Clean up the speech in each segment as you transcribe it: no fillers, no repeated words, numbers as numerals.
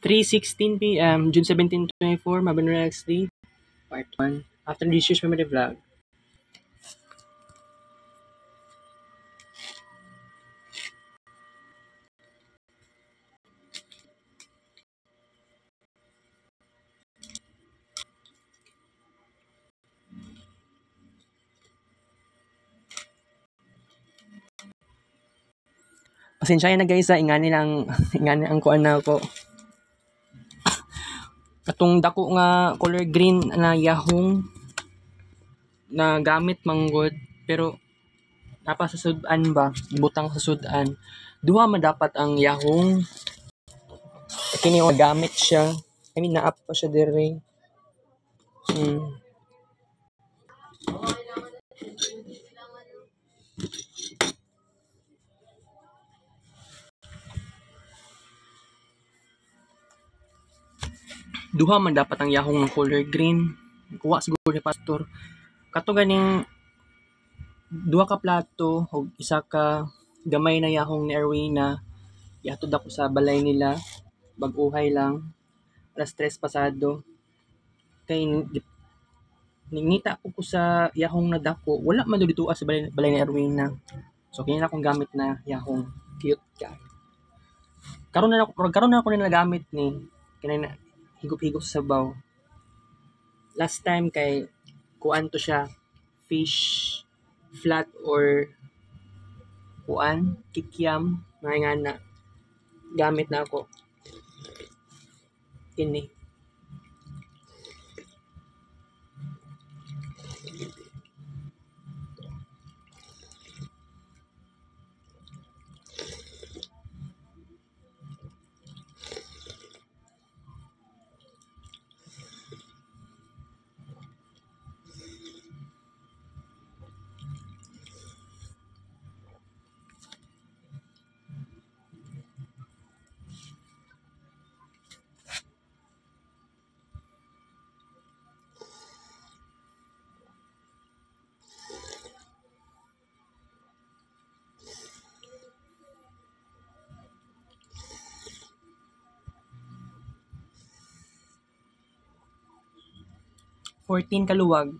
3:16 p.m. June 17, 2024, Mabanura XD, Part 1. After this year's memory vlog. Pasensya na guys, ingani ang kuan na ako. Katong dako nga color green na yahong na gamit manggod, pero napa sa sudan ba, butang sa sudan. Duha man dapat ang yahong. Kini gamit siya. I mean, naap pa siya dire. Duha man dapat ang yahong ng color green. Kuha siguro ni pastor. Kato ganing duha ka plato o isa ka gamay na yahong ni Erwina. Ihatod ako sa balay nila. Bag-uhay lang. Alas 3 pasado. Kay ningita ko sa yahong na dako. Wala man dito sa balay ni Erwina. So kanya akong gamit na yahong. Cute ka. Karon na ako nila gamit ni kanina higop-higop sa sabaw. Last time kay kuan to siya fish flat or kuan kikiam nga na gamit na ako kini. Fourteen kaluwag.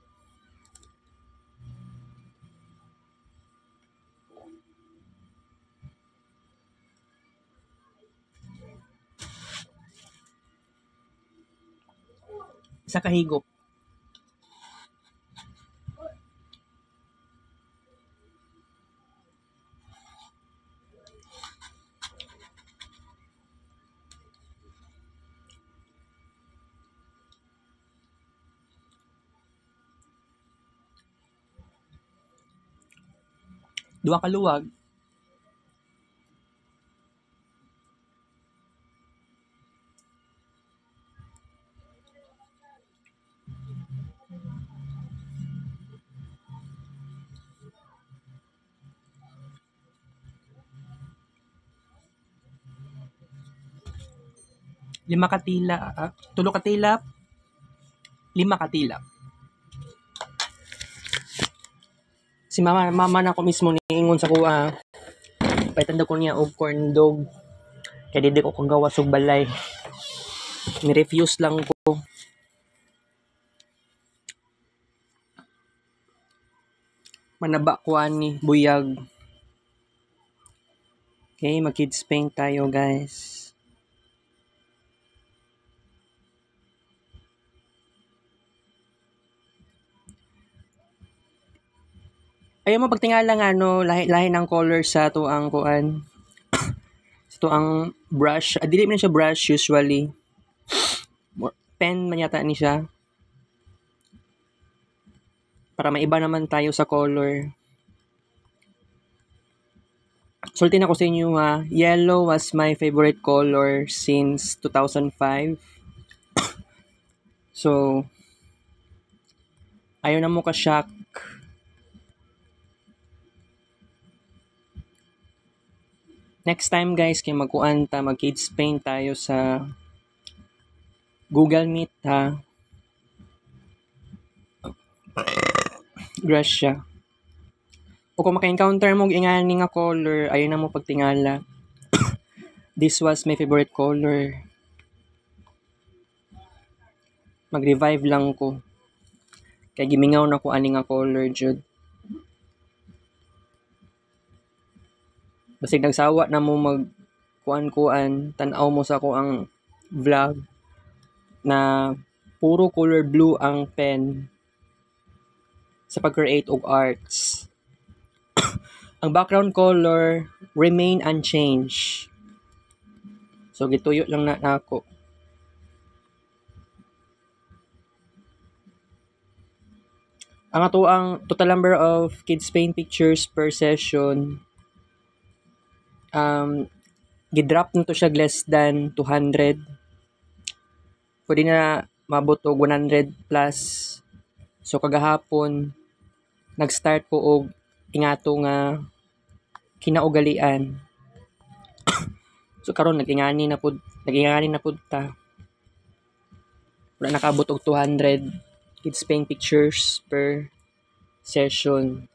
Isa kahigop. Duha kaluwag. Lima katila, tulo katilap. Lima katilap. Si mama na ko mismo niingon sa kuha. Paitanda ko niya og corn dog. Kaya di ko kung gawas og balay. Ni-refuse lang ko. Manaba ko ani buyag. Okay, mag-kids paint tayo guys. Ayaw mo pagtingala nga lahi ng color sa tuang kuan. Ito ang brush. Dili man siya brush usually. Pen man yata ni siya. Para maiba naman tayo sa color. Sultin ako sa inyo ha. Yellow was my favorite color since 2005. So, ayaw na mo ka-shock. Next time guys, kaya mag-kids paint tayo sa Google Meet ha. Gracia. O kung maka-encounter mo ingani nga color, ayaw na mo pagtingala. This was my favorite color. mag-revive lang ko. Kaya gimingaw na ko ani nga color jud. Basig nagsawa na mo mag kuan-kuan, tan-aw mo sa ko ang vlog na puro color blue ang pen sa pag-create og arts. Ang background color remain unchanged. So gituyo lang na ako. Ang ato ang total number of kids paint pictures per session gidrop na to siya less than 200. Pwede na mabot og 100 plus. So kagahapon nag-start ko og ingato nga kinaugalian. So karon nagingani na pud ta. Wala nakaabot og 200 kids paint pictures per session.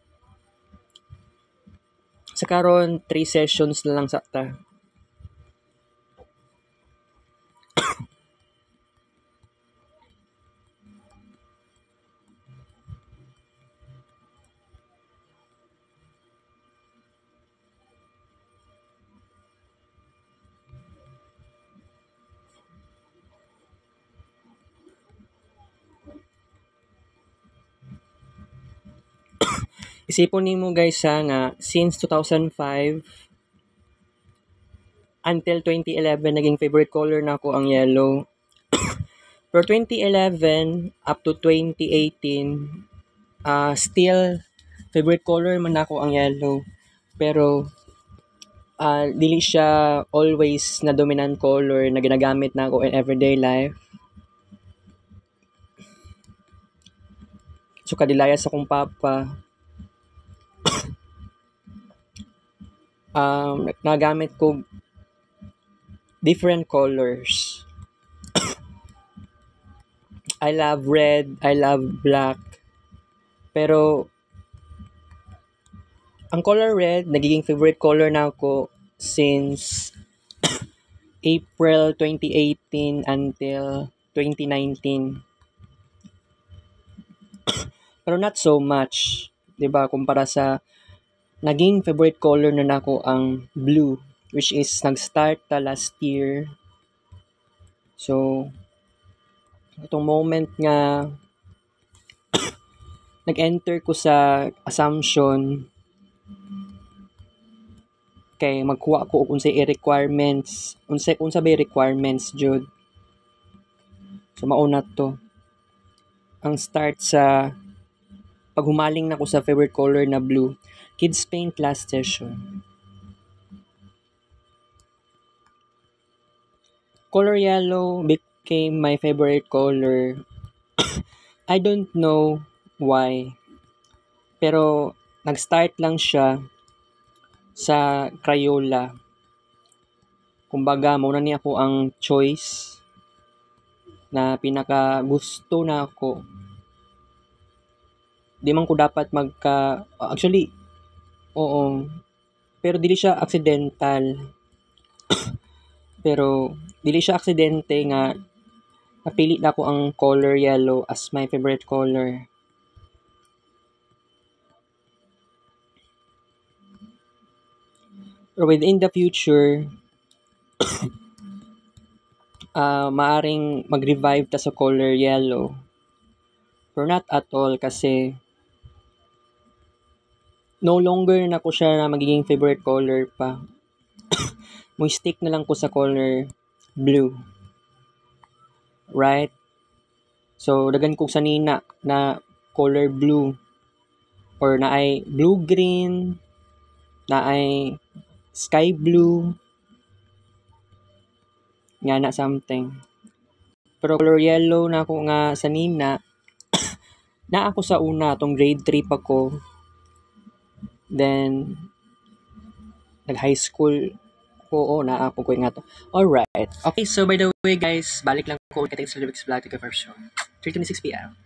Sa karon 3 sessions na lang sakta. Isipon nimo guys nga since 2005 until 2011 naging favorite color na ako ang yellow. Pero 2011 up to 2018 still favorite color man ako ang yellow. Pero dili siya always na dominant color na ginagamit na ako in everyday life. So kadilaya sa kong papa nagamit ko different colors. I love red, I love black. Pero ang color red nagiging favorite color na ako since April 2018 until 2019. Pero not so much, 'di ba, kumpara sa naging favorite color na nako ang blue, which is nag-start ta last year. So itong moment nga nag-enter ko sa assumption kay magkuha ko og unsay requirements, unsa bay requirements jud. So mauna to ang start sa paghumaling na ko sa favorite color na blue. Kids paint last session. Color yellow became my favorite color. I don't know why. Pero nag-start lang siya sa Crayola. Kumbaga, mauna niya ako ang choice na pinaka gusto na ako. Di man ko dapat actually, oo. Pero dili siya accidental. Pero dili siya aksidente nga napili na ko ang color yellow as my favorite color. Or within the future, maaring mag-revive ta sa color yellow. Pero not at all kasi no longer na ko siya na magiging favorite color pa. Mo stick na lang ko sa color blue. Right? So, dagan ko sa nina na color blue. Or na ay blue-green, na ay sky blue, nga na something. Pero color yellow na ako nga sa nina, na ako sa una, tong grade 3 pa ko. Then, nag-high school ko, na ako ko nga to. Alright. Okay, so by the way guys, balik lang ko kating sa Lyrics Vlog to confirm show. 3:26 p.m.